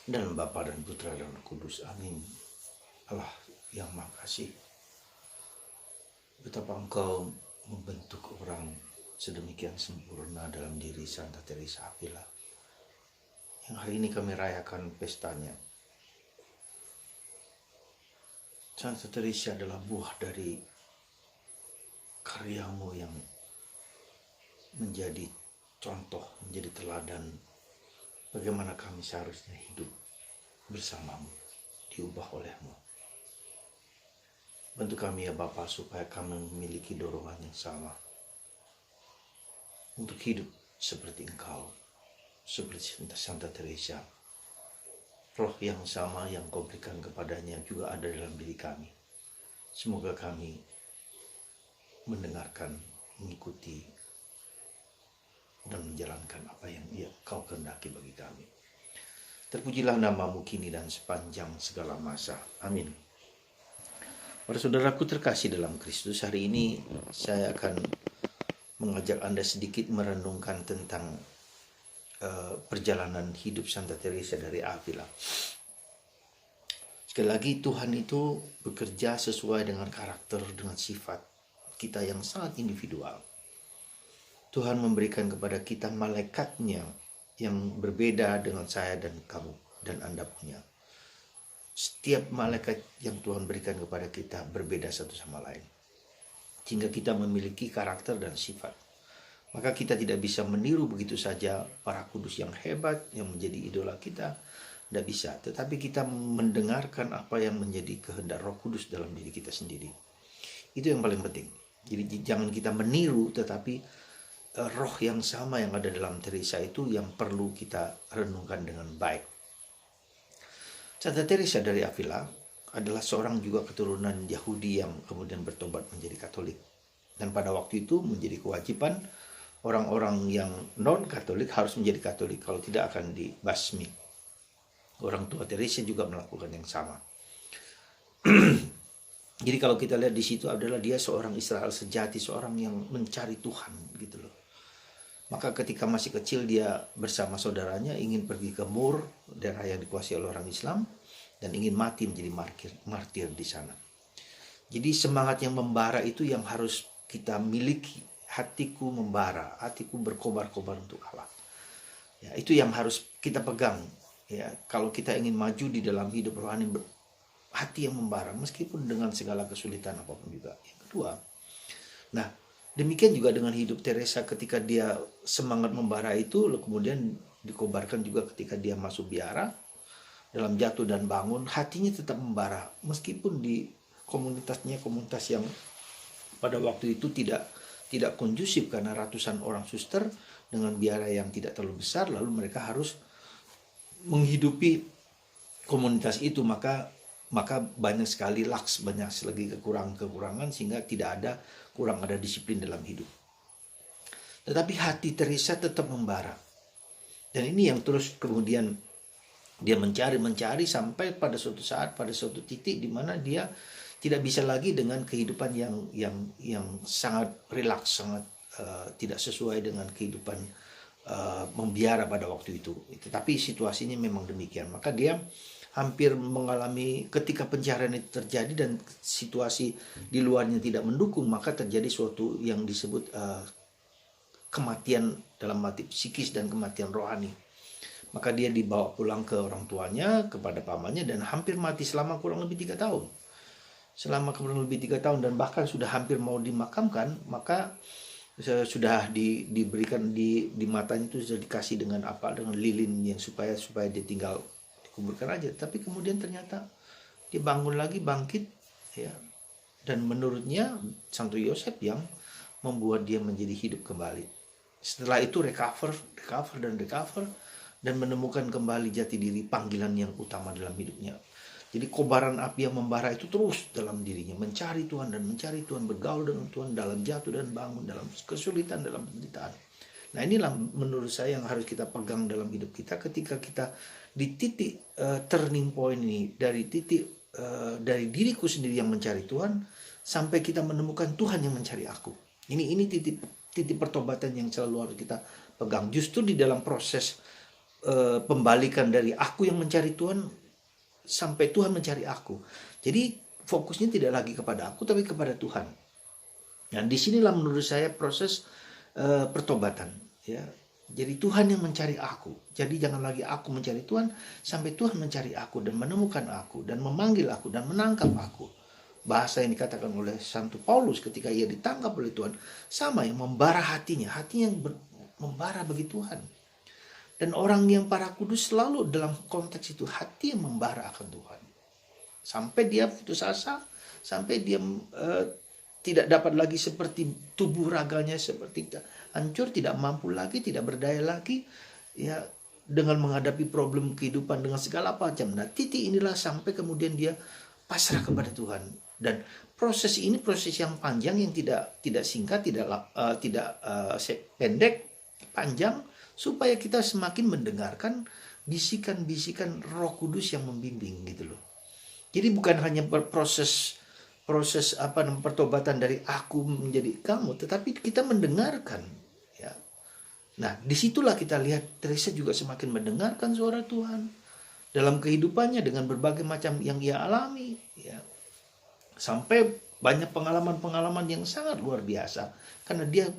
Dan Bapa dan Putra dan Roh Kudus. Amin. Allah yang Maha Kasih, betapa Engkau membentuk orang sedemikian sempurna dalam diri Santa Teresa Avila, yang hari ini kami rayakan pestanya. Santa Teresa adalah buah dari karyamu yang menjadi contoh, menjadi teladan bagaimana kami seharusnya hidup bersamamu, diubah olehmu. Bantu kami ya Bapa, supaya kami memiliki dorongan yang sama untuk hidup seperti Engkau, seperti Santa Teresa. Roh yang sama yang Kau berikan kepadanya juga ada dalam diri kami. Semoga kami mendengarkan, mengikuti, dan menjalankan apa yang Kau kehendaki bagi kami. Terpujilah namamu kini dan sepanjang segala masa. Amin. Para saudaraku terkasih dalam Kristus, hari ini saya akan mengajak Anda sedikit merenungkan tentang perjalanan hidup Santa Teresa dari Avila. Sekali lagi, Tuhan itu bekerja sesuai dengan karakter, dengan sifat kita yang sangat individual. Tuhan memberikan kepada kita malaikatnya yang berbeda dengan saya dan kamu dan Anda punya. Setiap malaikat yang Tuhan berikan kepada kita berbeda satu sama lain, sehingga kita memiliki karakter dan sifat. Maka kita tidak bisa meniru begitu saja para kudus yang hebat yang menjadi idola kita, tidak bisa. Tetapi kita mendengarkan apa yang menjadi kehendak Roh Kudus dalam diri kita sendiri. Itu yang paling penting. Jadi jangan kita meniru, tetapi roh yang sama yang ada dalam Teresa itu yang perlu kita renungkan dengan baik. Santa Teresa dari Avila adalah seorang juga keturunan Yahudi yang kemudian bertobat menjadi Katolik. Dan pada waktu itu menjadi kewajiban orang-orang yang non-Katolik harus menjadi Katolik, kalau tidak akan dibasmi. Orang tua Teresa juga melakukan yang sama. Jadi kalau kita lihat di situ adalah dia seorang Israel sejati, seorang yang mencari Tuhan gitu loh. Maka ketika masih kecil dia bersama saudaranya ingin pergi ke Mur, daerah yang dikuasai oleh orang Islam, dan ingin mati menjadi martir di sana. Jadi semangat yang membara itu yang harus kita miliki. Hatiku membara, hatiku berkobar-kobar untuk Allah. Ya, itu yang harus kita pegang. Ya, kalau kita ingin maju di dalam hidup rohani, hati yang membara, meskipun dengan segala kesulitan apapun juga. Yang kedua, nah demikian juga dengan hidup Teresa ketika dia semangat membara itu, kemudian dikobarkan juga ketika dia masuk biara, dalam jatuh dan bangun, hatinya tetap membara. Meskipun di komunitasnya, komunitas yang pada waktu itu tidak kondusif karena ratusan orang suster dengan biara yang tidak terlalu besar, lalu mereka harus menghidupi komunitas itu, maka banyak sekali laks, banyak lagi kekurangan sehingga kurang ada disiplin dalam hidup. Tetapi hati Teresa tetap membara. Dan ini yang terus kemudian dia mencari sampai pada suatu saat, pada suatu titik di mana dia tidak bisa lagi dengan kehidupan yang sangat rileks, sangat tidak sesuai dengan kehidupan membiara pada waktu itu. Tetapi situasinya memang demikian. Maka dia hampir mengalami, ketika pencarian itu terjadi dan situasi di luarnya tidak mendukung, maka terjadi suatu yang disebut kematian dalam mati psikis dan kematian rohani. Maka dia dibawa pulang ke orang tuanya, kepada pamannya, dan hampir mati selama kurang lebih 3 tahun. Selama kurang lebih 3 tahun dan bahkan sudah hampir mau dimakamkan, maka sudah diberikan di matanya itu sudah dikasih dengan lilin yang supaya dia tinggal dikuburkan aja. Tapi kemudian ternyata dia bangun lagi, bangkit, ya. Dan menurutnya Santo Yosef yang membuat dia menjadi hidup kembali. Setelah itu recover dan menemukan kembali jati diri, panggilan yang utama dalam hidupnya. Jadi kobaran api yang membara itu terus dalam dirinya, mencari Tuhan, bergaul dengan Tuhan dalam jatuh dan bangun, dalam kesulitan, dalam penderitaan. Nah inilah menurut saya yang harus kita pegang dalam hidup kita ketika kita di titik turning point ini, dari titik dari diriku sendiri yang mencari Tuhan sampai kita menemukan Tuhan yang mencari aku. Ini titik pertobatan yang selalu harus kita pegang. Justru di dalam proses pembalikan dari aku yang mencari Tuhan sampai Tuhan mencari aku. Jadi fokusnya tidak lagi kepada aku tapi kepada Tuhan. Nah, disinilah menurut saya proses pertobatan. Ya, jadi Tuhan yang mencari aku. Jadi jangan lagi aku mencari Tuhan sampai Tuhan mencari aku dan menemukan aku dan memanggil aku dan menangkap aku. Bahasa yang dikatakan oleh Santo Paulus ketika ia ditangkap oleh Tuhan sama yang membara hatinya yang membara bagi Tuhan. Dan orang yang para kudus selalu dalam konteks itu hati yang membara akan Tuhan. Sampai dia putus asa, sampai dia tidak dapat lagi seperti tubuh raganya seperti hancur, tidak mampu lagi, tidak berdaya lagi, ya, dengan menghadapi problem kehidupan dengan segala macam. Nah, titik inilah sampai kemudian dia pasrah kepada Tuhan. Dan proses ini proses yang panjang, yang tidak singkat, tidak pendek, panjang, supaya kita semakin mendengarkan bisikan-bisikan Roh Kudus yang membimbing gitu loh. Jadi bukan hanya proses pertobatan dari aku menjadi kamu, tetapi kita mendengarkan, ya. Nah, disitulah kita lihat Teresa juga semakin mendengarkan suara Tuhan dalam kehidupannya dengan berbagai macam yang ia alami, ya. Sampai banyak pengalaman-pengalaman yang sangat luar biasa karena dia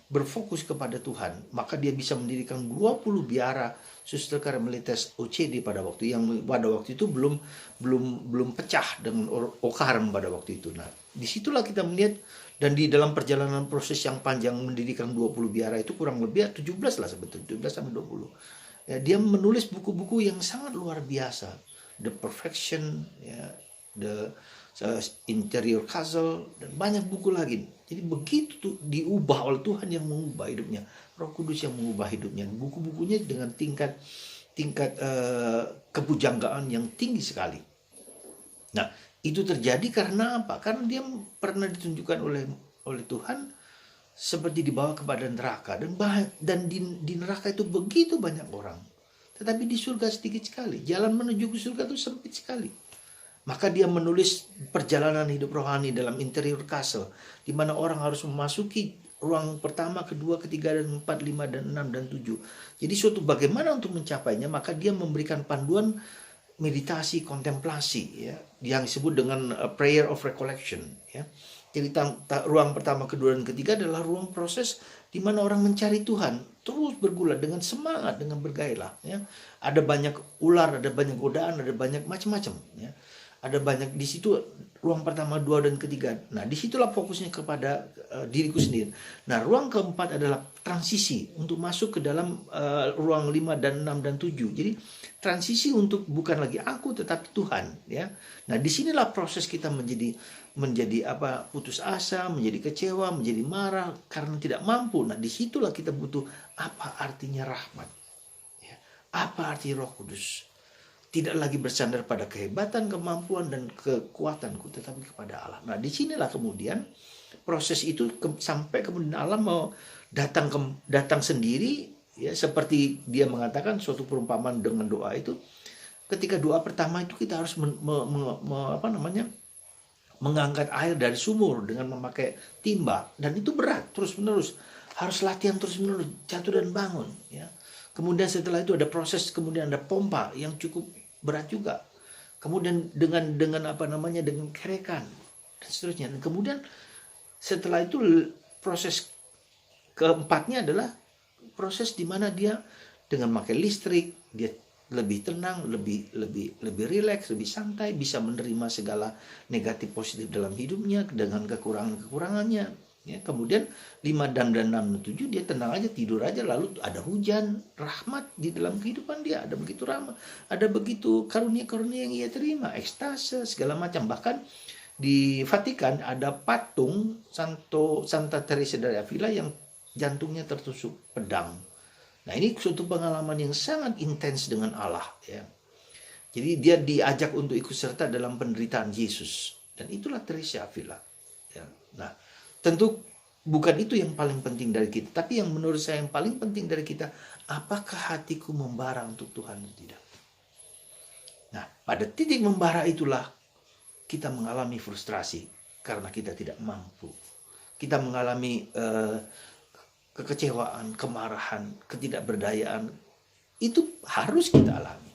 berfokus kepada Tuhan, maka dia bisa mendirikan 20 biara Suster Karmelitas OCD pada waktu itu belum pecah dengan Okarm pada waktu itu. Nah, disitulah kita melihat, dan di dalam perjalanan proses yang panjang mendirikan 20 biara itu kurang lebih 17 lah sebetulnya, 17 sampai 20. Ya, dia menulis buku-buku yang sangat luar biasa. The Perfection, ya, The Interior Castle, dan banyak buku lagi. Jadi begitu tuh diubah oleh Tuhan yang mengubah hidupnya, Roh Kudus yang mengubah hidupnya. Buku-bukunya dengan tingkat kebujanggaan yang tinggi sekali. Nah, itu terjadi karena apa? Karena dia pernah ditunjukkan oleh Tuhan seperti dibawa kepada neraka, dan di neraka itu begitu banyak orang. Tetapi di surga sedikit sekali. Jalan menuju ke surga itu sempit sekali. Maka dia menulis perjalanan hidup rohani dalam Interior Castle, di mana orang harus memasuki ruang pertama, kedua, ketiga, dan 4, 5, dan 6, dan 7. Jadi suatu bagaimana untuk mencapainya, maka dia memberikan panduan meditasi, kontemplasi, ya, yang disebut dengan prayer of recollection. Ya. Jadi ruang pertama, kedua, dan ketiga adalah ruang proses di mana orang mencari Tuhan, terus bergulat dengan semangat, dengan bergairah. Ya. Ada banyak ular, ada banyak godaan, ada banyak macam-macam. Ya. Ada banyak di situ ruang pertama, dua, dan ketiga. Nah, disitulah fokusnya kepada diriku sendiri. Nah, ruang keempat adalah transisi untuk masuk ke dalam ruang 5 dan 6 dan 7. Jadi transisi untuk bukan lagi aku tetapi Tuhan, ya. Nah, disinilah proses kita menjadi putus asa, menjadi kecewa, menjadi marah karena tidak mampu. Nah, disitulah kita butuh apa artinya rahmat, ya. Apa arti Roh Kudus? Tidak lagi bersandar pada kehebatan, kemampuan, dan kekuatanku, tetapi kepada Allah. Nah, disinilah kemudian proses itu sampai kemudian Allah mau datang sendiri, ya, seperti dia mengatakan suatu perumpamaan dengan doa itu. Ketika doa pertama itu kita harus mengangkat air dari sumur dengan memakai timba, dan itu berat terus-menerus, harus latihan terus-menerus, jatuh dan bangun, ya. Kemudian setelah itu ada proses, kemudian ada pompa yang cukup berat juga. Kemudian dengan dengan kerekan dan seterusnya. Dan kemudian setelah itu proses keempatnya adalah proses di mana dia dengan memakai listrik, dia lebih tenang, lebih rileks, lebih santai, bisa menerima segala negatif positif dalam hidupnya dengan kekurangannya. Ya, kemudian 5 dan 6 7 dia tenang aja, tidur aja, lalu ada hujan rahmat di dalam kehidupan dia, ada begitu rahmat, ada begitu karunia-karunia yang ia terima, ekstase segala macam. Bahkan di Vatikan ada patung Santa Teresa dari Avila yang jantungnya tertusuk pedang. Nah, ini suatu pengalaman yang sangat intens dengan Allah, ya. Jadi dia diajak untuk ikut serta dalam penderitaan Yesus, dan itulah Teresa Avila, ya. Nah, tentu bukan itu yang paling penting dari kita, tapi yang menurut saya yang paling penting dari kita, apakah hatiku membara untuk Tuhan atau tidak. Nah, pada titik membara itulah kita mengalami frustrasi karena kita tidak mampu. Kita mengalami kekecewaan, kemarahan, ketidakberdayaan, Itu harus kita alami.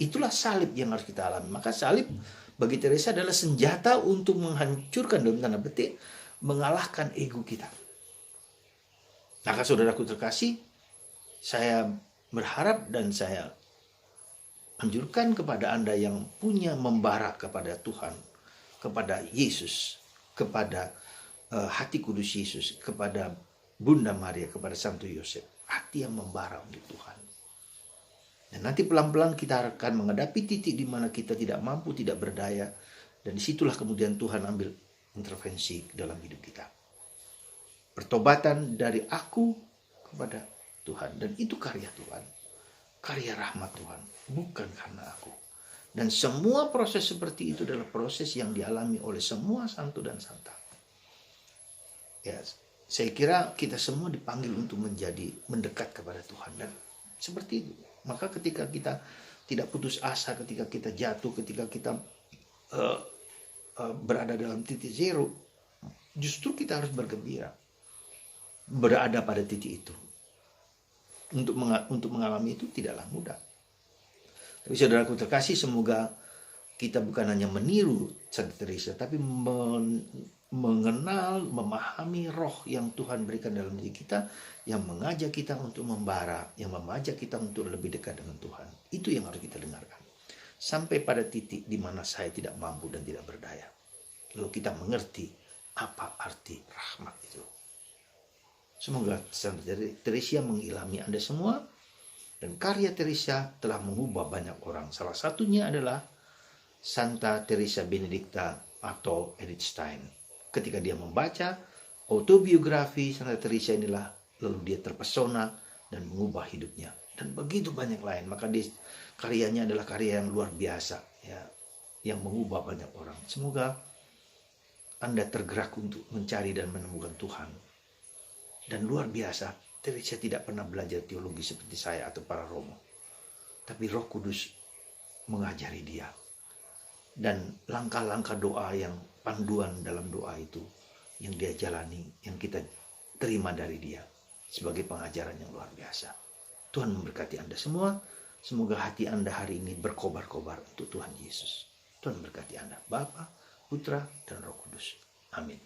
Itulah salib yang harus kita alami. Maka salib bagi Teresa adalah senjata untuk menghancurkan, dalam tanda petik, mengalahkan ego kita. Maka saudaraku terkasih, saya berharap dan saya anjurkan kepada Anda yang punya membara kepada Tuhan, kepada Yesus, kepada hati kudus Yesus, kepada Bunda Maria, kepada Santo Yosef, hati yang membara untuk Tuhan. Dan nanti pelan-pelan kita akan menghadapi titik di mana kita tidak mampu, tidak berdaya, dan disitulah kemudian Tuhan ambil intervensi dalam hidup kita. Pertobatan dari aku kepada Tuhan, dan itu karya Tuhan, karya rahmat Tuhan, bukan karena aku. Dan semua proses seperti itu adalah proses yang dialami oleh semua santo dan santa. Ya, saya kira kita semua dipanggil untuk mendekat kepada Tuhan, dan seperti itu. Maka ketika kita tidak putus asa, ketika kita jatuh, ketika kita berada dalam titik zero, justru kita harus bergembira, berada pada titik itu. Untuk mengalami itu tidaklah mudah. Tapi saudaraku terkasih, semoga kita bukan hanya meniru Santa Teresa, tapi mengenal, memahami roh yang Tuhan berikan dalam diri kita, yang mengajak kita untuk membara, yang mengajak kita untuk lebih dekat dengan Tuhan. Itu yang harus kita dengarkan. Sampai pada titik di mana saya tidak mampu dan tidak berdaya. Lalu kita mengerti apa arti rahmat itu. Semoga Santa Teresa mengilhami Anda semua, dan karya Teresa telah mengubah banyak orang. Salah satunya adalah Santa Teresa Benedicta atau Edith Stein. Ketika dia membaca autobiografi Santa Teresa inilah, lalu dia terpesona dan mengubah hidupnya. Dan begitu banyak lain. Maka karyanya adalah karya yang luar biasa, ya, yang mengubah banyak orang. Semoga Anda tergerak untuk mencari dan menemukan Tuhan. Dan luar biasa, Teresa tidak pernah belajar teologi seperti saya atau para Romo. Tapi Roh Kudus mengajari dia. Dan langkah-langkah doa yang panduan dalam doa itu yang dia jalani, yang kita terima dari dia sebagai pengajaran yang luar biasa. Tuhan memberkati Anda semua. Semoga hati Anda hari ini berkobar-kobar untuk Tuhan Yesus. Tuhan memberkati Anda, Bapa, Putra, dan Roh Kudus. Amin.